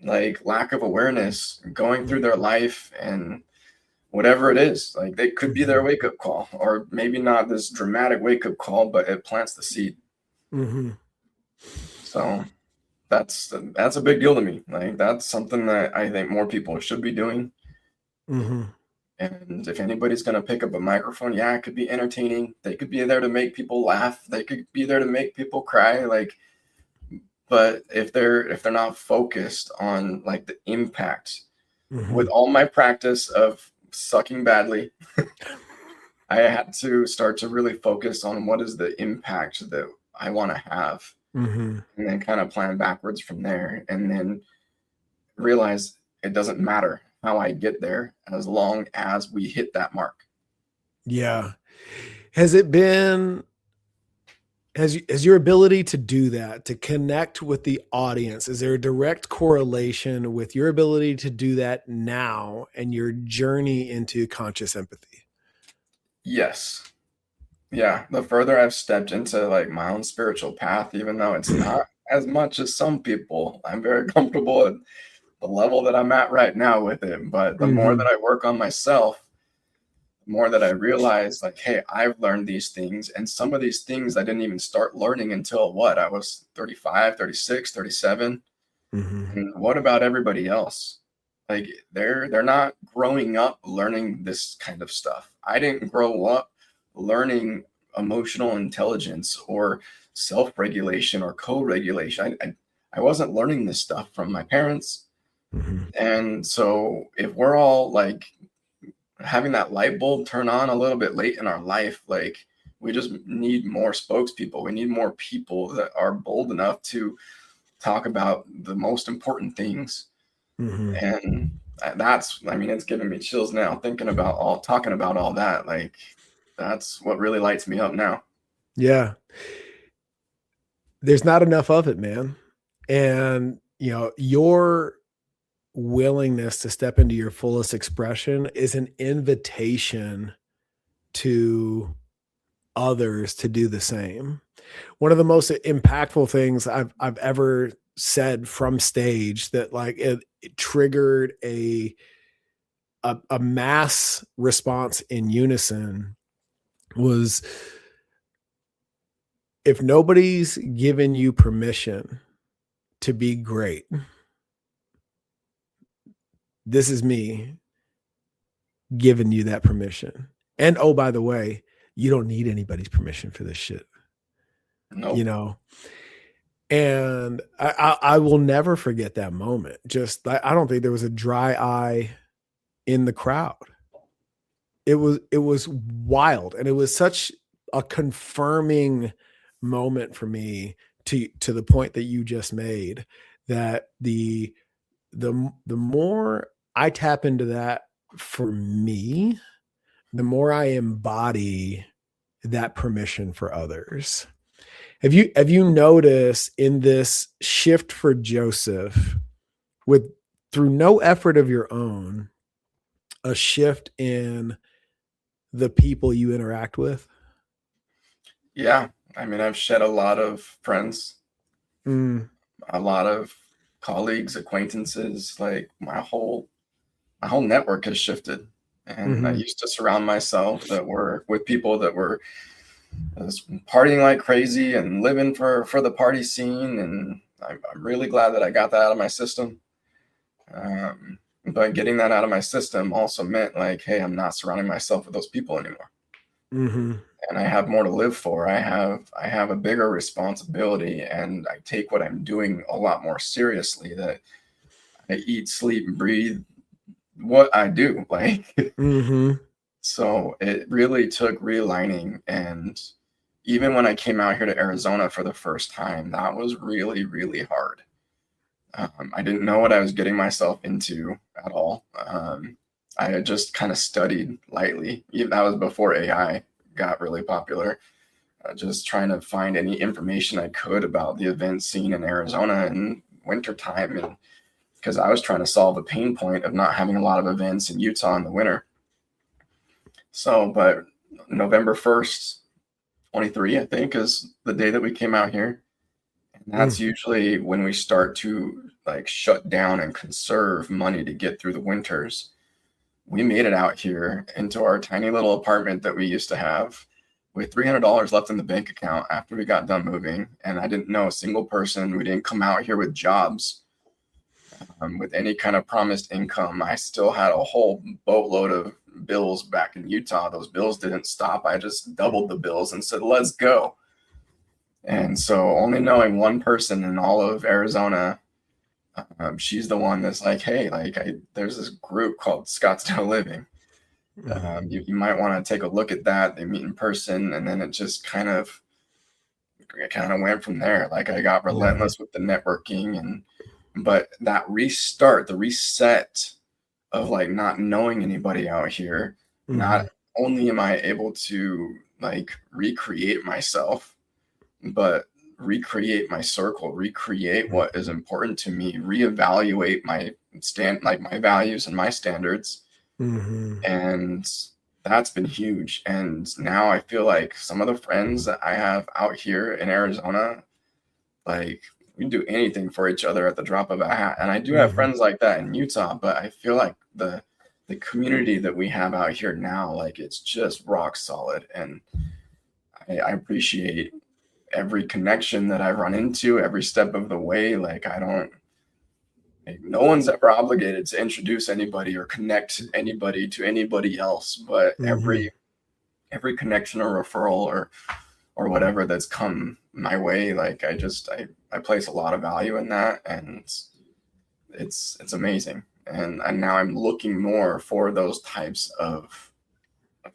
like lack of awareness going through their life, and whatever it is, like they could be their wake up call, or maybe not this dramatic wake up call, but it plants the seed. So that's a big deal to me. Like that's something that I think more people should be doing. And if anybody's going to pick up a microphone, yeah, it could be entertaining. They could be there to make people laugh. They could be there to make people cry. Like, but if they're not focused on like the impact, with all my practice of sucking badly, I had to start to really focus on what is the impact that I want to have, and then kind of plan backwards from there, and then realize it doesn't matter how I get there as long as we hit that mark. Yeah. Has your ability to do that, to connect with the audience, is there a direct correlation with your ability to do that now and your journey into conscious empathy? Yes. Yeah. The further I've stepped into like my own spiritual path, even though it's not as much as some people, I'm very comfortable at the level that I'm at right now with it. But the more that I work on myself, the more that I realize like, hey, I've learned these things, and some of these things I didn't even start learning until what? I was 35, 36, 37. And what about everybody else? Like they're not growing up learning this kind of stuff. I didn't grow up learning emotional intelligence or self-regulation or co-regulation. I wasn't learning this stuff from my parents. And so if we're all like having that light bulb turn on a little bit late in our life, like we just need more spokespeople. We need more people that are bold enough to talk about the most important things. And that's, I mean, it's giving me chills now thinking about talking about all that. Like that's what really lights me up now. Yeah. There's not enough of it, man. And you know, your willingness to step into your fullest expression is an invitation to others to do the same. One of the most impactful things I've ever said from stage that like it triggered a mass response in unison was, if nobody's given you permission to be great, this is me giving you that permission. And oh, by the way, you don't need anybody's permission for this shit. Nope. You know, and I will never forget that moment. Just I don't think there was a dry eye in the crowd. It was wild, and it was such a confirming moment for me to the point that you just made, that the more I tap into that for me, the more I embody that permission for others. Have you noticed in this shift for Joseph, with through no effort of your own, a shift in the people you interact with? Yeah. I mean, I've shed a lot of friends, a lot of colleagues, acquaintances, like my whole network has shifted. And I used to surround myself with people that were partying like crazy and living for the party scene. And I'm really glad that I got that out of my system. But getting that out of my system also meant like, hey, I'm not surrounding myself with those people anymore. And I have more to live for. I have a bigger responsibility, and I take what I'm doing a lot more seriously. That I eat, sleep, and breathe what I do. Like, so it really took realigning. And even when I came out here to Arizona for the first time, that was really, really hard. I didn't know what I was getting myself into at all. I had just kind of studied lightly. Even that was before AI got really popular. Just trying to find any information I could about the event scene in Arizona in wintertime. And because I was trying to solve the pain point of not having a lot of events in Utah in the winter. So, but November 1st, 23, I think, is the day that we came out here. And that's usually when we start to like shut down and conserve money to get through the winters. We made it out here into our tiny little apartment that we used to have with $300 left in the bank account after we got done moving. And I didn't know a single person. We didn't come out here with jobs, with any kind of promised income. I still had a whole boatload of bills back in Utah. Those bills didn't stop. I just doubled the bills and said, let's go. And so only knowing one person in all of Arizona, she's the one that's like, hey, like there's this group called Scottsdale Living. You might want to take a look at that. They meet in person. And then it just kind of went from there. Like I got relentless with the networking, but that restart, the reset of like not knowing anybody out here, not only am I able to like recreate myself, but recreate my circle, recreate what is important to me, reevaluate my my values and my standards. And that's been huge. And now I feel like some of the friends that I have out here in Arizona, like we can do anything for each other at the drop of a hat. And I do have friends like that in Utah, but I feel like the community that we have out here now, like it's just rock solid. And I appreciate every connection that I run into every step of the way. Like no one's ever obligated to introduce anybody or connect anybody to anybody else, but every connection or referral or whatever that's come my way, like I place a lot of value in that, and it's amazing. And now I'm looking more for those types of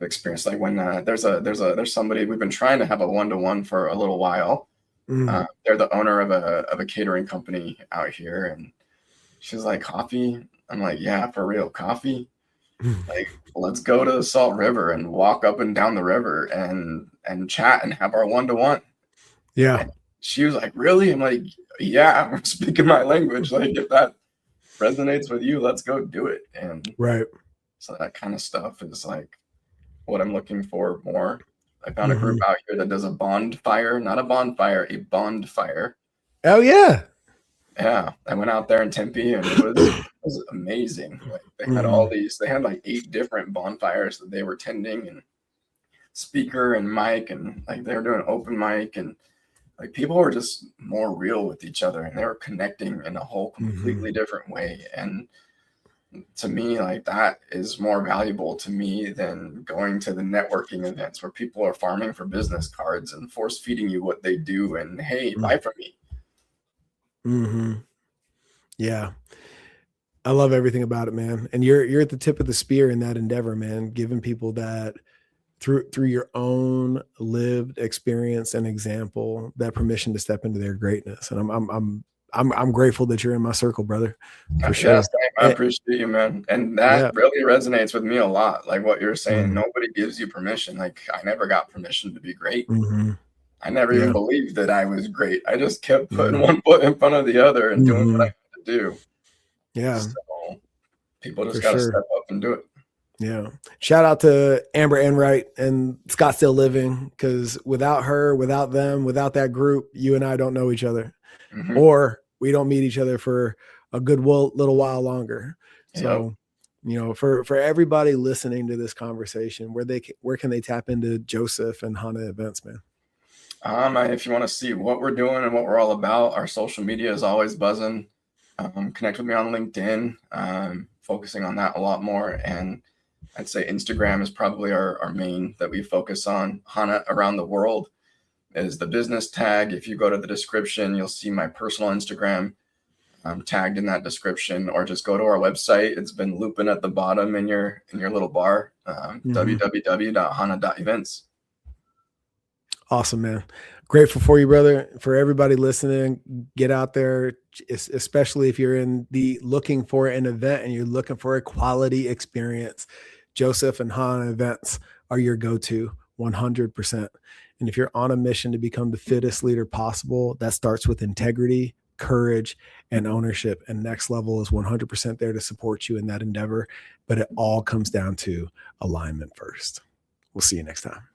experience. Like when there's somebody, we've been trying to have a one-to-one for a little while. They're the owner of a catering company out here, and she's like, coffee? I'm like, yeah, for real, coffee? Like, let's go to the Salt River and walk up and down the river and chat and have our one-to-one. Yeah. And she was like, really? I'm like, yeah, we're speaking my language. Like, if that resonates with you, let's go do it. And so that kind of stuff is like what I'm looking for more. I found a group out here that does a bonfire, not a bonfire, a bonfire. Oh yeah. Yeah. I went out there in Tempe, and it was amazing. Like they had they had like 8 different bonfires that they were tending, and speaker and mic, and like they were doing open mic, and like people were just more real with each other, and they were connecting in a whole completely different way. And to me, like that is more valuable to me than going to the networking events where people are farming for business cards and force feeding you what they do and hey, buy from me. Yeah. I love everything about it, man. And you're at the tip of the spear in that endeavor, man, giving people that through your own lived experience and example, that permission to step into their greatness. And I'm grateful that you're in my circle, brother. For sure. Yes, I appreciate you, man. And that really resonates with me a lot. Like what you're saying, nobody gives you permission. Like I never got permission to be great. I never even believed that I was great. I just kept putting one foot in front of the other and doing what I had to do. Yeah. So people just got to step up and do it. Yeah. Shout out to Amber Enright and Scottsdale Living, because without her, without them, without that group, you and I don't know each other, or we don't meet each other for a good little while longer. So For everybody listening to this conversation, where can they tap into Joseph and Hana Events, man? If you want to see what we're doing and what we're all about, our social media is always buzzing. Connect with me on LinkedIn, focusing on that a lot more. And I'd say Instagram is probably our main that we focus on. Hana Around the World is the business tag. If you go to the description, you'll see my personal Instagram tagged in that description, or just go to our website. It's been looping at the bottom in your little bar, www.hana.events. Awesome, man. Grateful for you, brother. For everybody listening, get out there, especially if you're looking for an event and you're looking for a quality experience. Joseph and Hana Events are your go-to 100%. And if you're on a mission to become the fittest leader possible, that starts with integrity, courage, and ownership. And Next Level is 100% there to support you in that endeavor. But it all comes down to alignment first. We'll see you next time.